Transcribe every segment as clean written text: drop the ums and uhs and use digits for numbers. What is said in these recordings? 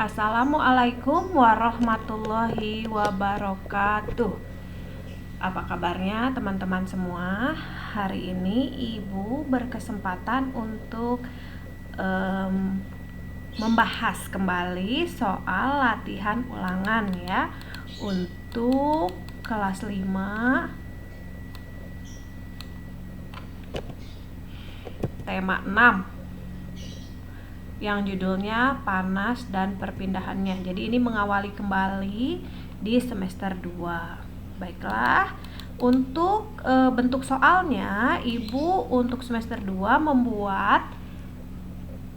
Assalamualaikum warahmatullahi wabarakatuh. Apa kabarnya teman-teman semua? Hari ini Ibu berkesempatan untuk membahas kembali soal latihan ulangan ya, untuk kelas 5 tema 6 yang judulnya panas dan perpindahannya. Jadi ini mengawali kembali di semester 2. Baiklah, untuk bentuk soalnya Ibu untuk semester 2 membuat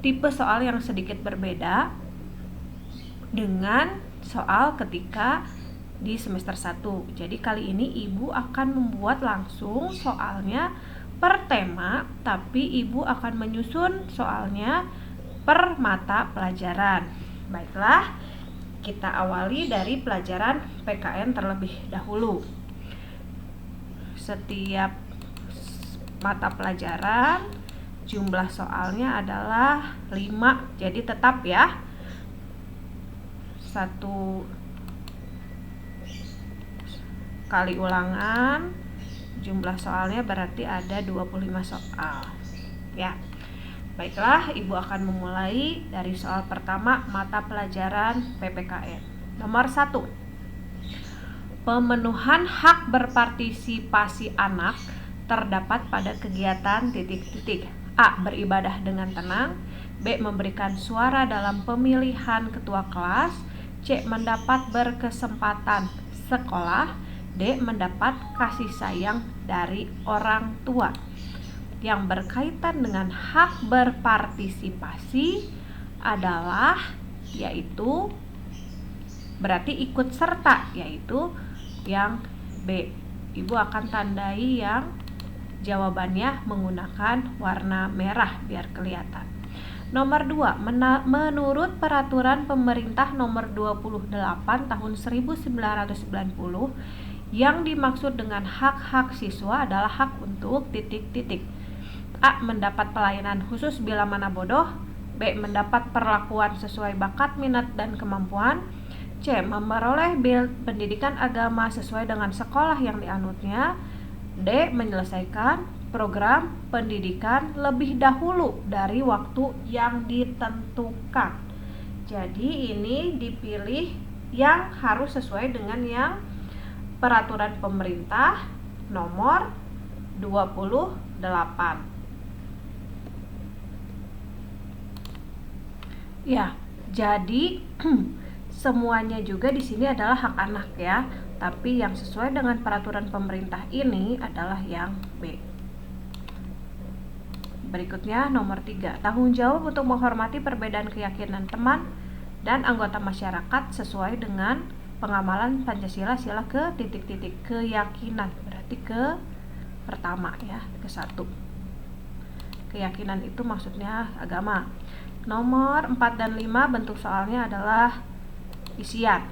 tipe soal yang sedikit berbeda dengan soal ketika di semester 1. Jadi kali ini Ibu akan membuat langsung soalnya per tema, tapi Ibu akan menyusun soalnya per mata pelajaran. Baiklah, kita awali dari pelajaran PKN terlebih dahulu. Setiap mata pelajaran jumlah soalnya adalah 5, jadi tetap ya, 1 kali ulangan jumlah soalnya berarti ada 25 soal ya. Baiklah, Ibu akan memulai dari soal pertama mata pelajaran PPKN. Nomor 1. Pemenuhan hak berpartisipasi anak terdapat pada kegiatan titik-titik. A. Beribadah dengan tenang. B. Memberikan suara dalam pemilihan ketua kelas. C. Mendapat berkesempatan sekolah. D. Mendapat kasih sayang dari orang tua. Yang berkaitan dengan hak berpartisipasi adalah yaitu berarti ikut serta, yaitu yang B. Ibu akan tandai yang jawabannya menggunakan warna merah biar kelihatan. Nomor 2, menurut peraturan pemerintah nomor 28 tahun 1990, yang dimaksud dengan hak-hak siswa adalah hak untuk titik-titik. A. Mendapat pelayanan khusus bila mana bodoh. B. Mendapat perlakuan sesuai bakat, minat, dan kemampuan. C. Memperoleh pendidikan agama sesuai dengan sekolah yang dianutnya. D. Menyelesaikan program pendidikan lebih dahulu dari waktu yang ditentukan. Jadi ini dipilih yang harus sesuai dengan yang peraturan pemerintah nomor 28. Ya, jadi semuanya juga di sini adalah hak anak ya, tapi yang sesuai dengan peraturan pemerintah ini adalah yang B. Berikutnya nomor 3, tanggung jawab untuk menghormati perbedaan keyakinan teman dan anggota masyarakat sesuai dengan pengamalan Pancasila sila ke titik-titik. Keyakinan berarti ke pertama ya, ke 1. Keyakinan itu maksudnya agama. Nomor 4 dan 5 bentuk soalnya adalah isian.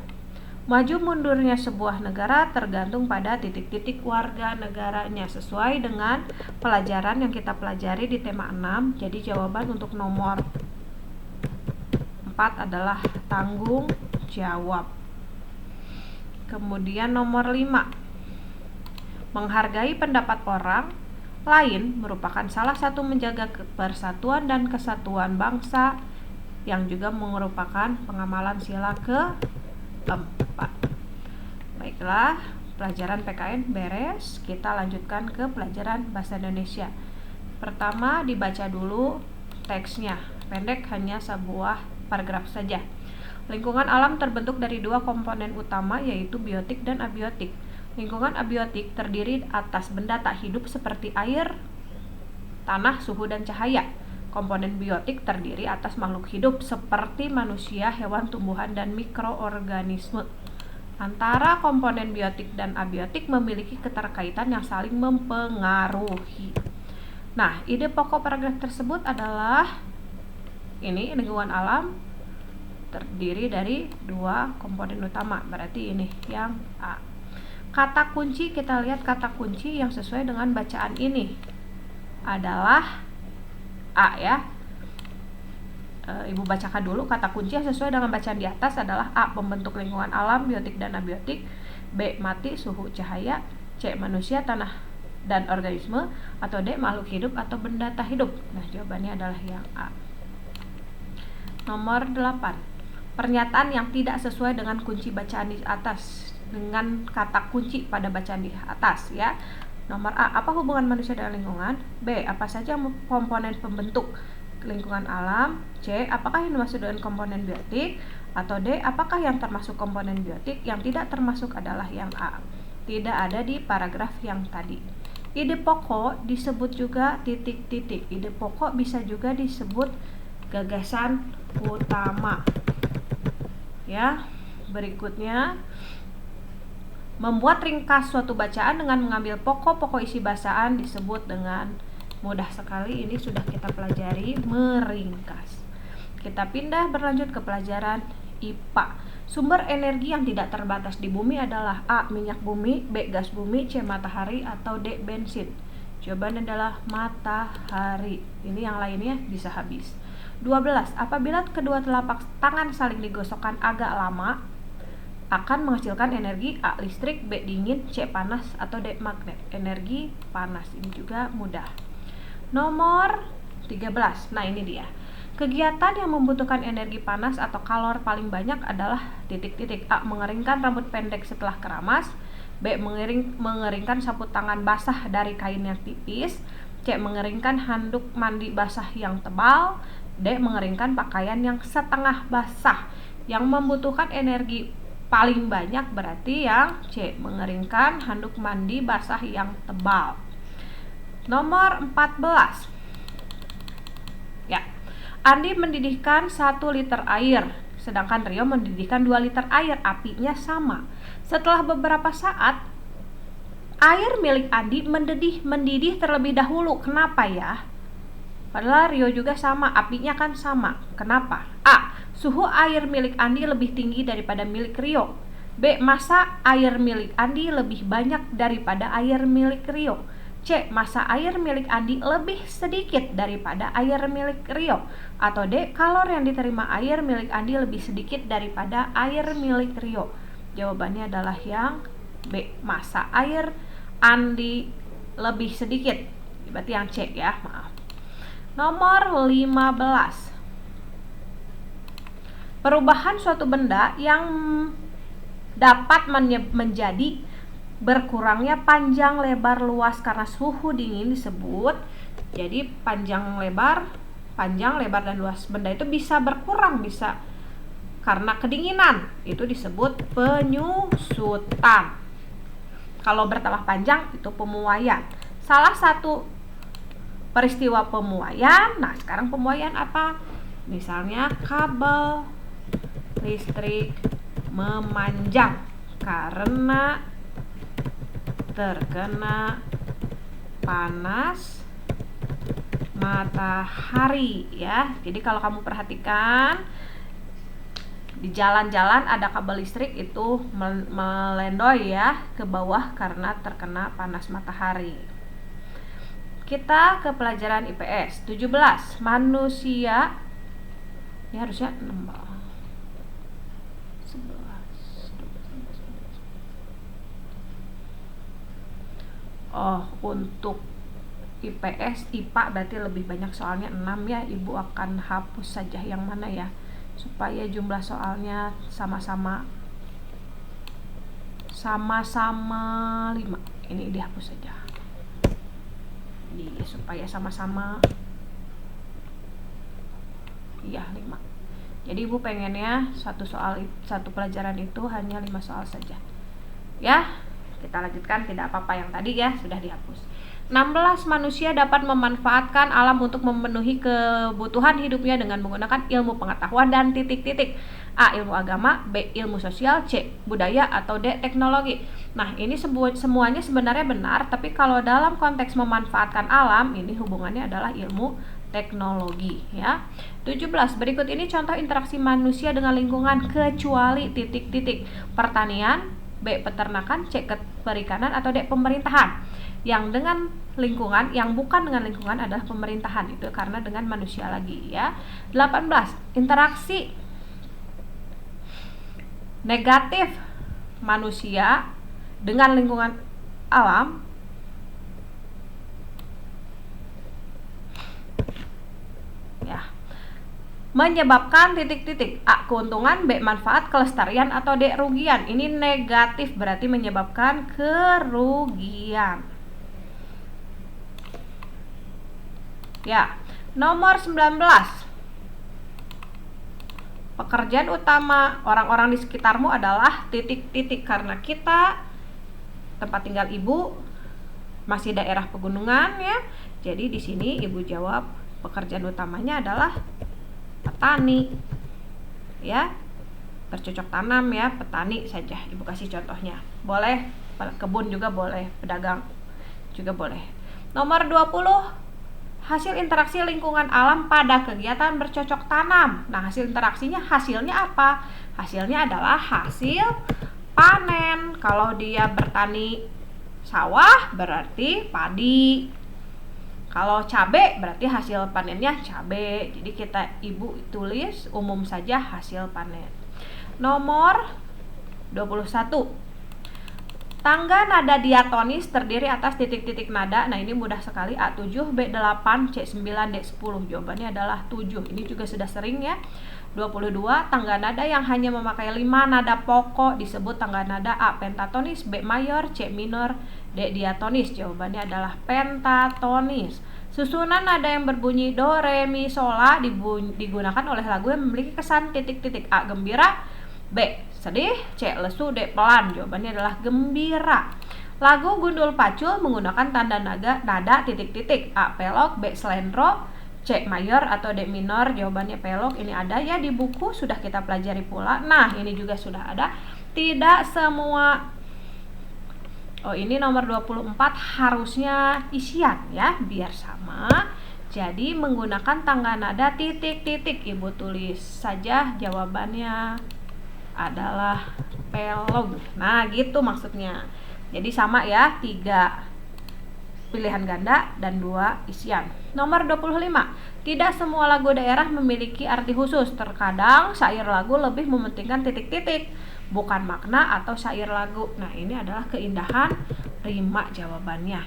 Maju mundurnya sebuah negara tergantung pada titik-titik warga negaranya sesuai dengan pelajaran yang kita pelajari di tema 6. Jadi jawaban untuk nomor 4 adalah tanggung jawab. Kemudian nomor 5, menghargai pendapat orang lain merupakan salah satu menjaga persatuan dan kesatuan bangsa, yang juga merupakan pengamalan sila ke-4. Baiklah, pelajaran PKN beres. Kita lanjutkan ke pelajaran bahasa Indonesia. Pertama, dibaca dulu teksnya, pendek, hanya sebuah paragraf saja. Lingkungan alam terbentuk dari 2 komponen utama, yaitu biotik dan abiotik. Lingkungan abiotik terdiri atas benda tak hidup seperti air, tanah, suhu, dan cahaya. Komponen biotik terdiri atas makhluk hidup seperti manusia, hewan, tumbuhan, dan mikroorganisme. Antara komponen biotik dan abiotik memiliki keterkaitan yang saling mempengaruhi. Nah, ide pokok paragraf tersebut adalah ini, lingkungan alam terdiri dari 2 komponen utama, berarti ini yang A. Kata kunci, kita lihat kata kunci yang sesuai dengan bacaan ini adalah A ya. Ibu bacakan dulu. Kata kunci yang sesuai dengan bacaan di atas adalah A. Pembentuk lingkungan alam, biotik dan abiotik. B. Mati, suhu, cahaya. C. Manusia, tanah dan organisme. Atau D. Makhluk hidup atau benda tak hidup. Nah, jawabannya adalah yang A. Nomor 8. Pernyataan yang tidak sesuai dengan kunci bacaan di atas, dengan kata kunci pada bacaan di atas ya. Nomor A. Apa hubungan manusia dengan lingkungan? B. Apa saja komponen pembentuk lingkungan alam? C. Apakah yang dimaksud dengan komponen biotik? Atau D. Apakah yang termasuk komponen biotik? Yang tidak termasuk adalah yang A. Tidak ada di paragraf yang tadi. Ide pokok disebut juga titik-titik. Ide pokok bisa juga disebut gagasan utama. Ya, berikutnya membuat ringkas suatu bacaan dengan mengambil pokok-pokok isi bacaan disebut dengan mudah sekali. Ini sudah kita pelajari, meringkas. Kita pindah berlanjut ke pelajaran IPA. Sumber energi yang tidak terbatas di bumi adalah A. Minyak bumi, B. Gas bumi, C. Matahari, atau D. Bensin. Jawabannya adalah matahari. Ini yang lainnya bisa habis. 12. Apabila kedua telapak tangan saling digosokkan agak lama, akan menghasilkan energi A. Listrik, B. Dingin, C. Panas, atau D. Magnet. Energi panas. Ini juga mudah. Nomor 13. Nah, ini dia. Kegiatan yang membutuhkan energi panas atau kalor paling banyak adalah titik-titik. A. Mengeringkan rambut pendek setelah keramas. B. Mengeringkan sapu tangan basah dari kain yang tipis. C. Mengeringkan handuk mandi basah yang tebal. D. Mengeringkan pakaian yang setengah basah. Yang membutuhkan energi paling banyak berarti yang C. Mengeringkan handuk mandi basah yang tebal. Nomor 14. Ya. Andi mendidihkan 1 liter air, sedangkan Rio mendidihkan 2 liter air. Apinya sama. Setelah beberapa saat, air milik Andi mendidih terlebih dahulu. Kenapa ya? Padahal Rio juga sama, apinya kan sama. Kenapa? A. Suhu air milik Andi lebih tinggi daripada milik Rio. B. Massa air milik Andi lebih banyak daripada air milik Rio. C. Massa air milik Andi lebih sedikit daripada air milik Rio. Atau D. Kalor yang diterima air milik Andi lebih sedikit daripada air milik Rio. Jawabannya adalah yang B. Massa air Andi lebih sedikit. Berarti yang C ya, maaf. Nomor 15. Perubahan suatu benda yang dapat menjadi berkurangnya panjang, lebar, luas karena suhu dingin disebut. Jadi panjang, lebar dan luas benda itu bisa berkurang, bisa karena kedinginan. Itu disebut penyusutan. Kalau bertambah panjang itu pemuaian. Salah satu peristiwa pemuaian. Nah, sekarang pemuaian apa? Misalnya kabel listrik memanjang karena terkena panas matahari ya. Jadi kalau kamu perhatikan di jalan-jalan ada kabel listrik itu melendoy ya ke bawah karena terkena panas matahari. Kita ke pelajaran IPS 17. Manusia ini harusnya 11. Oh, untuk IPS, IPA berarti lebih banyak soalnya 6 ya. Ibu akan hapus saja yang mana ya, supaya jumlah soalnya sama-sama 5. Ini dihapus saja. Supaya sama-sama 5. Jadi ibu pengennya satu pelajaran itu hanya 5 soal saja. Ya. Kita lanjutkan, tidak apa-apa yang tadi ya sudah dihapus. 16. Manusia dapat memanfaatkan alam untuk memenuhi kebutuhan hidupnya dengan menggunakan ilmu pengetahuan dan titik-titik. A. Ilmu agama, B. Ilmu sosial, C. Budaya, atau D. Teknologi. Nah, ini semuanya sebenarnya benar, tapi kalau dalam konteks memanfaatkan alam, ini hubungannya adalah ilmu teknologi ya. 17. Berikut ini contoh interaksi manusia dengan lingkungan kecuali titik-titik. Pertanian, B. Peternakan, C. Perikanan, atau D. Pemerintahan. Yang dengan lingkungan, yang bukan dengan lingkungan adalah pemerintahan, itu karena dengan manusia lagi ya. 18. Interaksi negatif manusia dengan lingkungan alam ya menyebabkan titik-titik A. Keuntungan, B. Manfaat, kelestarian, atau D. Kerugian. Ini negatif berarti menyebabkan kerugian. Ya, nomor 19. Pekerjaan utama orang-orang di sekitarmu adalah titik-titik. Karena kita tempat tinggal ibu masih daerah pegunungan ya. Jadi di sini ibu jawab pekerjaan utamanya adalah petani ya, bercocok tanam ya, petani saja ibu kasih contohnya. Boleh kebun juga boleh, pedagang juga boleh. Nomor 20. Hasil interaksi lingkungan alam pada kegiatan bercocok tanam. Nah, hasil interaksinya, hasilnya apa? Hasilnya adalah hasil panen. Kalau dia bertani sawah berarti padi. Kalau cabai berarti hasil panennya cabai. Jadi kita ibu tulis umum saja hasil panen. Nomor 21. Tangga nada diatonis terdiri atas titik-titik nada. Nah, ini mudah sekali. A7, B8, C9, D10. Jawabannya adalah 7. Ini juga sudah sering ya. 22. Tangga nada yang hanya memakai 5 nada pokok disebut tangga nada A. Pentatonis, B. Mayor, C. Minor, D. Diatonis. Jawabannya adalah pentatonis. Susunan nada yang berbunyi do, re, mi, sol, la digunakan oleh lagu yang memiliki kesan titik-titik. A. Gembira, B. Sedih, C. Lesu, D. Pelan. Jawabannya adalah gembira. Lagu Gundul Pacul menggunakan tanda nada titik-titik. A. Pelok, B. Slendro, C. Mayor, atau D. Minor. Jawabannya pelok. Ini ada ya di buku, sudah kita pelajari pula. Nah, ini juga sudah ada. Tidak semua. Oh, ini nomor 24 harusnya isian ya, biar sama. Jadi menggunakan tangga nada titik-titik. Ibu tulis saja jawabannya adalah pelog. Nah, gitu maksudnya. Jadi sama ya, 3 pilihan ganda dan 2 isian. Nomor 25. Tidak semua lagu daerah memiliki arti khusus. Terkadang syair lagu lebih mementingkan titik-titik, bukan makna atau syair lagu. Nah, ini adalah keindahan rima jawabannya.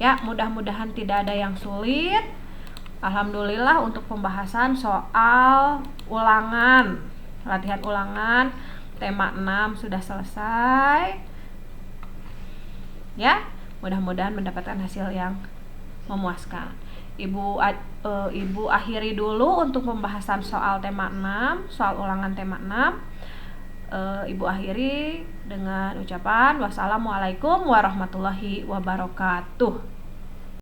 Ya, mudah-mudahan tidak ada yang sulit. Alhamdulillah untuk pembahasan soal ulangan. Latihan ulangan tema 6 sudah selesai. Ya, mudah-mudahan mendapatkan hasil yang memuaskan. Ibu akhiri dulu untuk pembahasan soal tema 6, soal ulangan tema 6. Ibu akhiri dengan ucapan wassalamualaikum warahmatullahi wabarakatuh.